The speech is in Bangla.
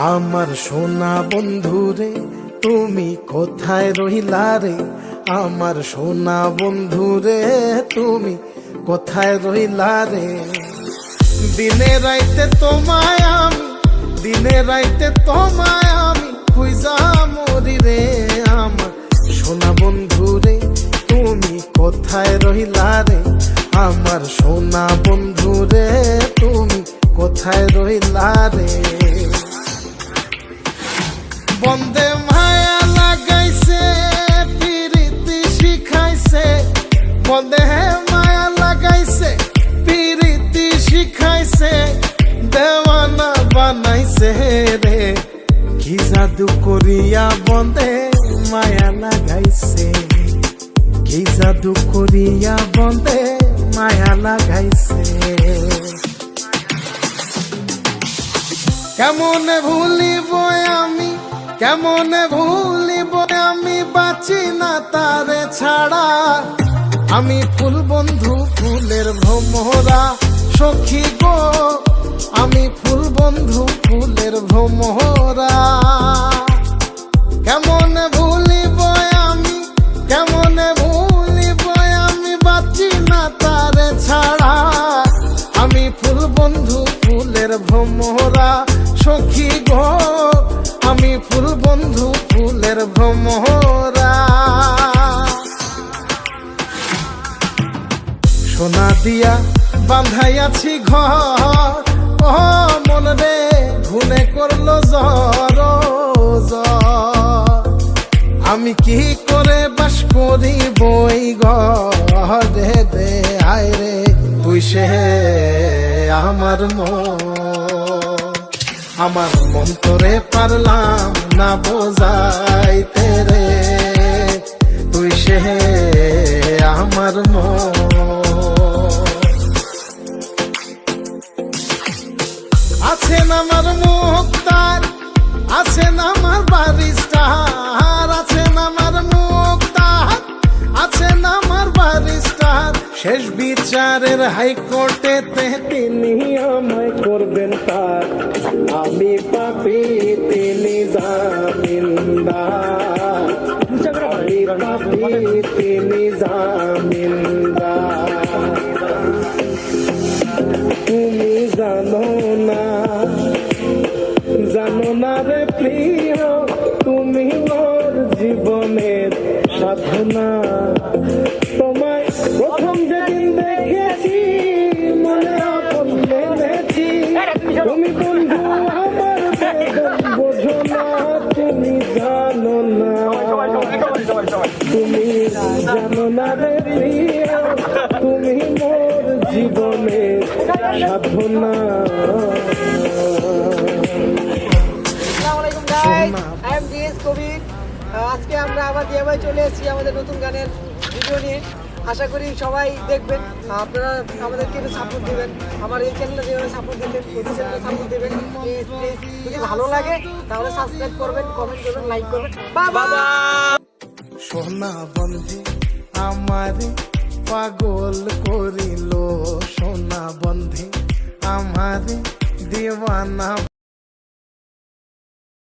আমার সোনা বন্ধু রে তুমি কোথায় রহিলা রে, আমার সোনা বন্ধু রে তুমি কোথায় রহিলা রে। দিনে রাইতে তোমায় আমি, দিনে রাইতে তোমায় আমি খুঁজা মরি রে। আমার সোনা বন্ধু রে তুমি কোথায় রহিলা রে, আমার সোনা বন্ধু রে তুমি কোথায় রহিলা রে। বন্দে মায়া লাগাইছে পিরিতি শিখাইছে, বন্দে মায়া লাগাইছে পিরিতি শিখাইছে, দেওয়ানা বানাইছে রে। কি জাদু করিয়া বন্দে মায়া লাগাইছে, কি জাদু করিয়া বন্দে মায়া লাগাইছে। কেমনে ভুলিব আমি, কেমনে ভুলিব আমি, বাঁচি না তারে ছাড়া। আমি ফুল বন্ধু ফুলের ভ্রমরা সখী গো, আমি ফুল বন্ধু ফুলের ভ্রমরা। কেমনে ভুলিব আমি, কেমনে ভুলিব আমি, বাঁচি না তারে ছাড়া। আমি ফুল বন্ধু ফুলের ভ্রমরা সখী গো, আমি ফুল বন্ধু ফুলের ভ্রমরা। সোনা দিয়া বাঁধাইয়াছি ঘর, ও মন রে ঘুনে করলো জ্বর জ্বর। আমি কি করে বাস করি বই ঘরে দে, আয় রে তুই সে আমার মন। আমার মন তোরে পারলাম না বোঝাইতে রে, তুই সে আমার মন। আছেন আমার মুক্তার, আছেন আমার বারিস্টার, আছেন আমার মুক্তার, আছেন আমার বারিস্টার। শেষ বিচারের হাইকোর্টেতে তিনি আমায় করবেন তার। আমি পাপী তিনি জামিনদার, আমি পাপী তিনি জামিনদার। তুমি জানো না, জানো না রে প্রিয়, তুমি মোর জীবনের সাধনা। তোমায় প্রথম যেদিন দেখেছি মনে আপন ভেবেছি, তুমি বন্ধু আমার বেদন বোঝো না। তুমি জানো না, তুমি জানো না রে প্রিয়, তুমি মোর জীবনের সাধনা। আজকে আমরা আবার DIY চলে এসেছি আমাদের নতুন গানের ভিডিও নিয়ে। আশা করি সবাই দেখবেন, আপনারা আমাদেরকে একটু সাপোর্ট দেবেন। আমার এই চ্যানেলটা যেভাবে সাপোর্ট দিতেন ওই চ্যানেলে সাপোর্ট দেবেন। যদি ভালো লাগে তাহলে সাবস্ক্রাইব করবেন, কমেন্ট করবেন, লাইক করবেন। বাবা সোনা বন্ধু আমারে পাগল করিল, সোনা বন্ধু আমারে দিওয়ানা।